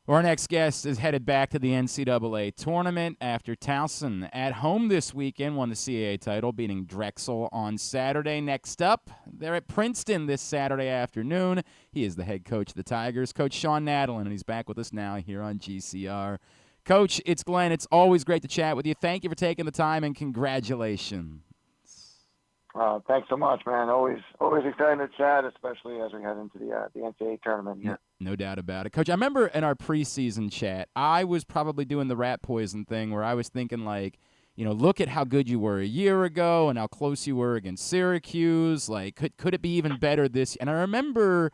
Our next guest is headed back to the NCAA Tournament after Towson at home this weekend won the CAA title, beating Drexel on Saturday. Next up, they're at Princeton this Saturday afternoon. He is the head coach of the Tigers, Coach Shawn Nadelen, and he's back with us now here on GCR. Coach, it's Glenn. It's always great to chat with you. Thank you for taking the time, and congratulations. Thanks so much, man. Always excited to chat, especially as we head into the NCAA tournament here. No doubt about it. Coach, I remember in our preseason chat, I was probably doing the rat poison thing where I was thinking like, look at how good you were a year ago and how close you were against Syracuse. Like, could it be even better this? And I remember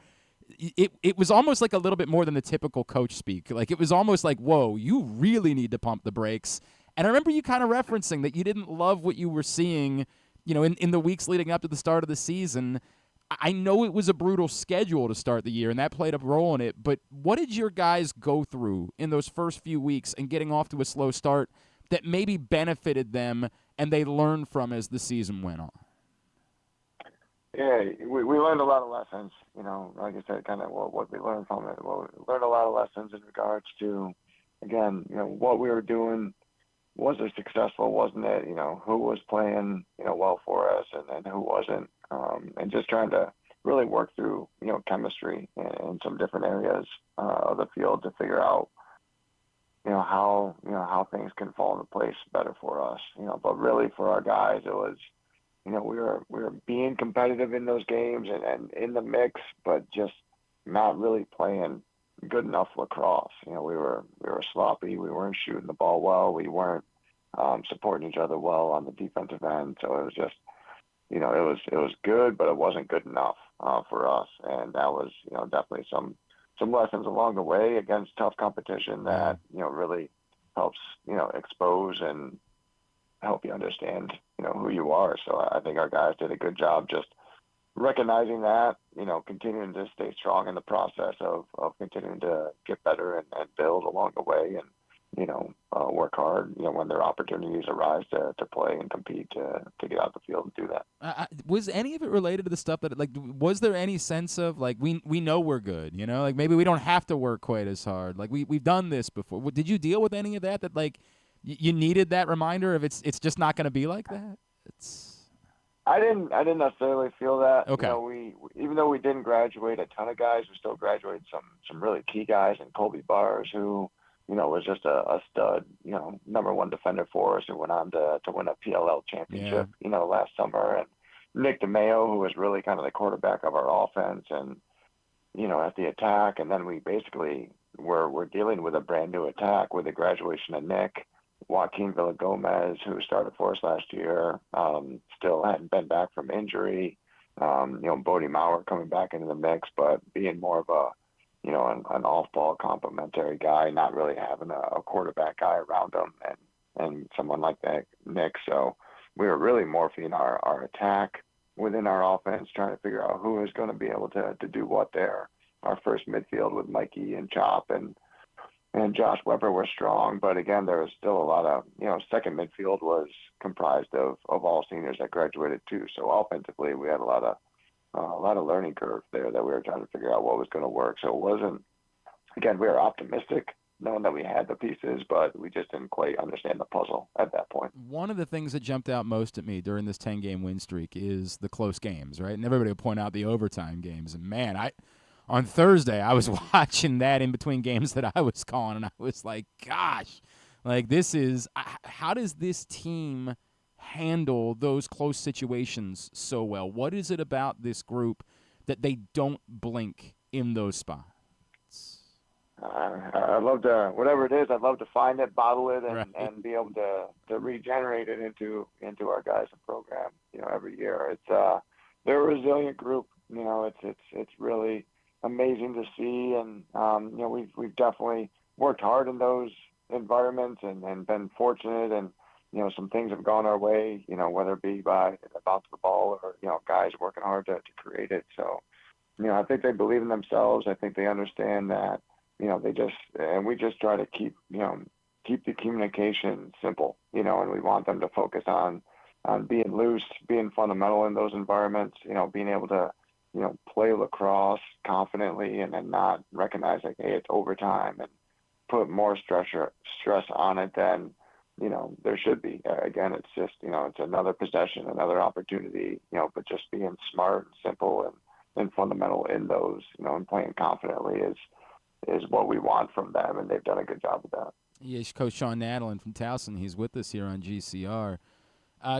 it was almost like a little bit more than the typical coach speak. Like, it was almost like, whoa, you really need to pump the brakes. And I remember you kind of referencing that you didn't love what you were seeing, in the weeks leading up to the start of the season. I know it was a brutal schedule to start the year, and that played a role in it, but what did your guys go through in those first few weeks and getting off to a slow start that maybe benefited them and they learned from as the season went on? Yeah, we learned a lot of lessons, like I said, kind of what we learned from it. Well, we learned a lot of lessons in regards to, again, what we were doing. Was it successful? Wasn't it? Who was playing, well for us and who wasn't. And just trying to really work through, chemistry in some different areas of the field to figure out, how things can fall into place better for us. But really for our guys, it was, we were being competitive in those games and in the mix, but just not really playing good enough lacrosse. We were sloppy. We weren't shooting the ball well. We weren't supporting each other well on the defensive end. So it was just, it was good, but it wasn't good enough for us. And that was, definitely some lessons along the way against tough competition that, really helps, expose and help you understand, who you are. So I think our guys did a good job just recognizing that, continuing to stay strong in the process of continuing to get better and build along the way and, work hard, when their opportunities arise to play and compete to get out the field and do that. Was any of it related to the stuff that, like, was there any sense of, like, we know we're good, like maybe we don't have to work quite as hard. Like, we've done this before. Did you deal with any of that like, you needed that reminder of it's just not going to be like that? I didn't necessarily feel that. Okay. We even though we didn't graduate a ton of guys, we still graduated some really key guys, and Colby Bars, who was just a stud, number one defender for us, who went on to win a PLL championship, last summer, and Nick DeMeo, who was really kind of the quarterback of our offense, and at the attack, and then we basically we're dealing with a brand new attack with the graduation of Nick. Joaquin Villagomez, who started for us last year, still hadn't been back from injury. Bodie Maurer coming back into the mix, but being more of a, an off-ball complementary guy, not really having a quarterback guy around him and someone like that, Nick. So we were really morphing our attack within our offense, trying to figure out who is going to be able to do what there. Our first midfield with Mikey and Chop and Josh Weber were strong, but again, there was still a lot of, second midfield was comprised of all seniors that graduated too. So offensively, we had a lot of learning curve there that we were trying to figure out what was going to work. So it wasn't, again, we were optimistic knowing that we had the pieces, but we just didn't quite understand the puzzle at that point. One of the things that jumped out most at me during this 10-game win streak is the close games, right? And everybody will point out the overtime games. And man, on Thursday, I was watching that in between games that I was calling, and I was like, gosh, like this is – how does this team handle those close situations so well? What is it about this group that they don't blink in those spots? I'd love to, whatever it is, I'd love to find it, bottle it, Right. and be able to regenerate it into our guys and program, every year. It's they're a resilient group. It's really amazing to see, and we've definitely worked hard in those environments and been fortunate, and some things have gone our way, whether it be by the bounce of the ball or guys working hard to create it. So I think they believe in themselves. I think they understand that we just try to keep the communication simple, and we want them to focus on being loose, being fundamental in those environments, being able to play lacrosse confidently and then not recognize like, hey, it's overtime, and put more stress on it than, there should be. Again, it's just, it's another possession, another opportunity, but just being smart and simple and fundamental in those, and playing confidently is what we want from them, and they've done a good job of that. Yes, Coach Shawn Nadelen from Towson. He's with us here on GCR.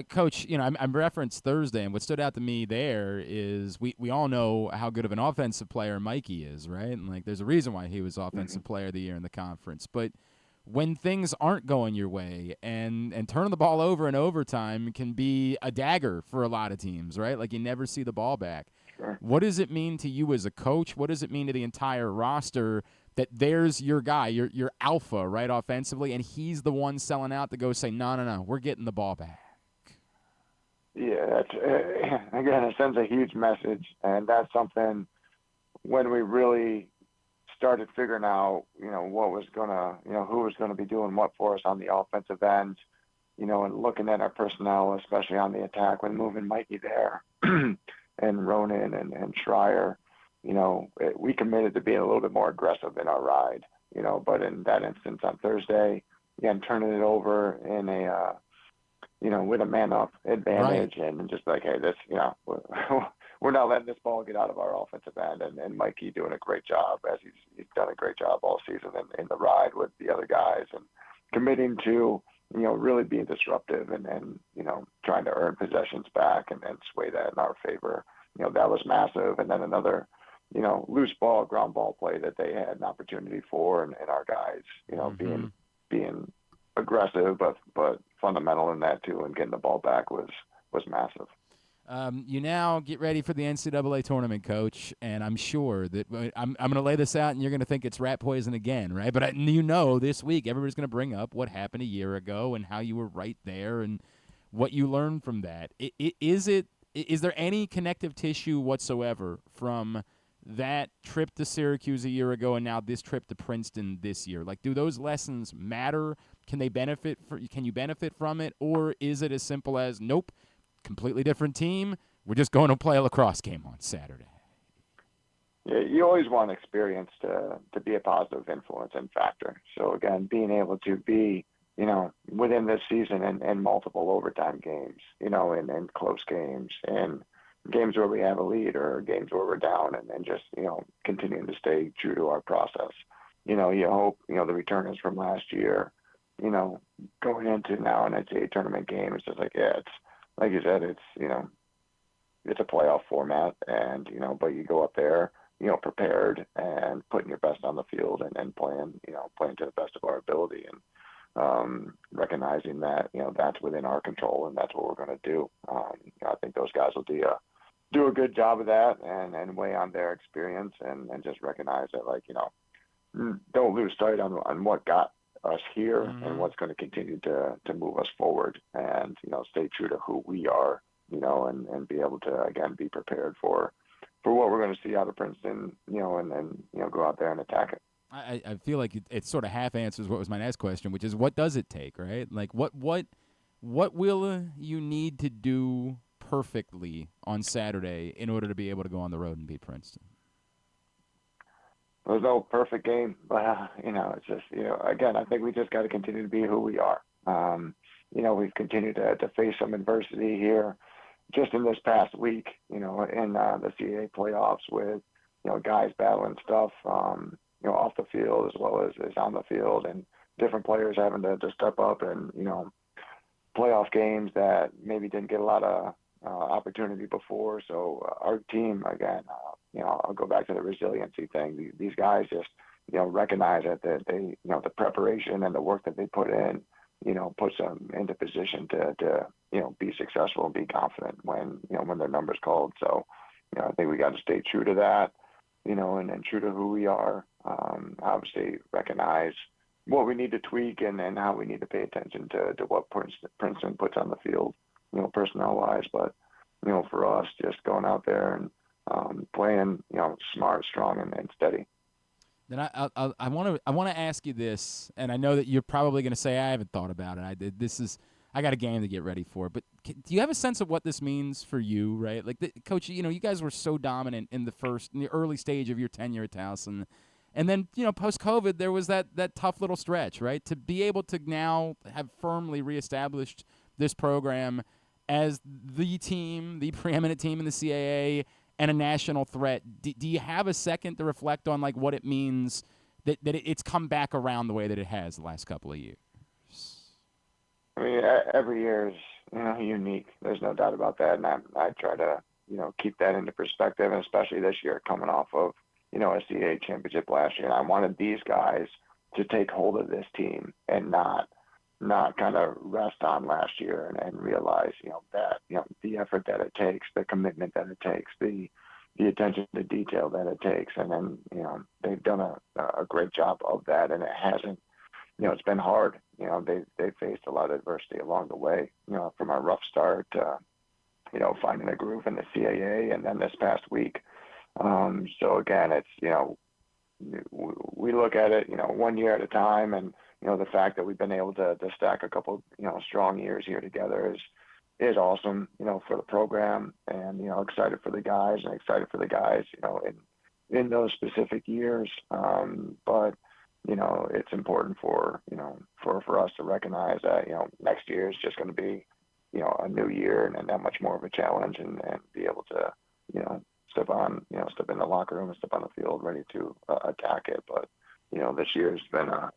Coach, I referenced Thursday, and what stood out to me there is we all know how good of an offensive player Mikey is, right? And, there's a reason why he was Offensive Player of the Year in the conference. But when things aren't going your way and turning the ball over in overtime can be a dagger for a lot of teams, right? You never see the ball back. Sure. What does it mean to you as a coach? What does it mean to the entire roster that there's your guy, your alpha, right, offensively, and he's the one selling out to go say, no, we're getting the ball back? Yeah, that's again, it sends a huge message, and that's something when we really started figuring out, what was gonna, who was gonna be doing what for us on the offensive end, and looking at our personnel, especially on the attack, when moving Mikey there and Ronan and Schreier, we committed to being a little bit more aggressive in our ride, but in that instance on Thursday, again, turning it over in a with a man-up advantage, right. And just hey, this, we're not letting this ball get out of our offensive end, and Mikey doing a great job, as he's done a great job all season in the ride with the other guys, and committing to, really being disruptive and trying to earn possessions back and sway that in our favor. That was massive. And then another, loose ball, ground ball play that they had an opportunity for, and our guys, being aggressive, but fundamental in that too, and getting the ball back was massive. You now get ready for the NCAA tournament, Coach, and I'm sure that I'm going to lay this out, and you're going to think it's rat poison again, right? But this week everybody's going to bring up what happened a year ago and how you were right there and what you learned from that. Is there any connective tissue whatsoever from that trip to Syracuse a year ago and now this trip to Princeton this year? Do those lessons matter? Can you benefit from it, or is it as simple as nope, completely different team, we're just going to play a lacrosse game on Saturday? Yeah, you always want experience to be a positive influence and factor. So again, being able to be, within this season and multiple overtime games, and close games and games where we have a lead or games where we're down, and just, continuing to stay true to our process. You hope, the returners from last year, going into now an NCAA tournament game, it's just it's like you said, it's, it's a playoff format, and, but you go up there, prepared and putting your best on the field and playing to the best of our ability, and recognizing that, that's within our control and that's what we're going to do. I think those guys will do a good job of that and weigh on their experience and just recognize that, don't lose sight on what got us here and what's going to continue to move us forward, and stay true to who we are, and be able to again be prepared for what we're going to see out of Princeton, and then go out there and attack it. I feel like it sort of half answers what was my next question, which is what does it take, right? What will you need to do perfectly on Saturday in order to be able to go on the road and beat Princeton? There's no perfect game, but it's just again, I think we just got to continue to be who we are. We've continued to face some adversity here, just in this past week. In the CAA playoffs with guys battling stuff, off the field as well as on the field, and different players having to step up and playoff games that maybe didn't get a lot of opportunity before. So our team again. I'll go back to the resiliency thing. These guys just, recognize that they, the preparation and the work that they put in, puts them into position to be successful and be confident when their number's called. So, I think we got to stay true to that, and true to who we are. Obviously recognize what we need to tweak and how we need to pay attention to what Princeton puts on the field, personnel-wise. But, for us, just going out there and playing, smart, strong, and steady. Then I want to ask you this, and I know that you're probably going to say I haven't thought about it. I got a game to get ready for. But do you have a sense of what this means for you, right? Coach, you guys were so dominant in the early stage of your tenure at Towson, And then, post-COVID, there was that tough little stretch, right? To be able to now have firmly reestablished this program as the team, the preeminent team in the CAA, and a national threat. Do you have a second to reflect on like what it means that it's come back around the way that it has the last couple of years? I mean, every year is unique. There's no doubt about that, and I try to keep that into perspective, and especially this year coming off of a CAA championship last year. And I wanted these guys to take hold of this team and not kind of rest on last year and realize that the effort that it takes, the commitment that it takes, the attention to detail that it takes, and then they've done a great job of that, and it hasn't. It's been hard. They faced a lot of adversity along the way. From a rough start to finding a groove in the CAA, and then this past week. So again, it's we look at it 1 year at a time, and the fact that we've been able to stack a couple strong years here together is awesome for the program, and excited for the guys in those specific years. But it's important for us to recognize that next year is just going to be a new year and that much more of a challenge, and be able to step in the locker room and step on the field ready to attack it. But this year's been a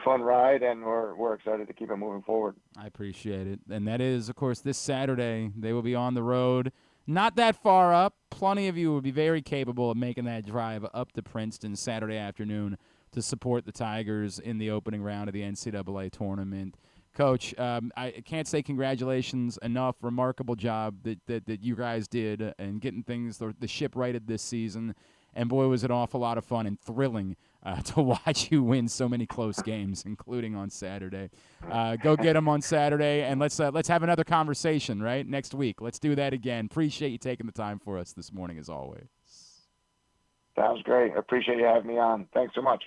fun ride, and we're excited to keep it moving forward. I appreciate it. And that is, of course, this Saturday. They will be on the road. Not that far up. Plenty of you will be very capable of making that drive up to Princeton Saturday afternoon to support the Tigers in the opening round of the NCAA tournament. Coach, I can't say congratulations enough. Remarkable job that you guys did in getting things, the ship righted this season. And, boy, was it an awful lot of fun and thrilling to watch you win so many close games, including on Saturday. Go get them on Saturday, and let's have another conversation, right, next week. Let's do that again. Appreciate you taking the time for us this morning, as always. Sounds great. I appreciate you having me on. Thanks so much.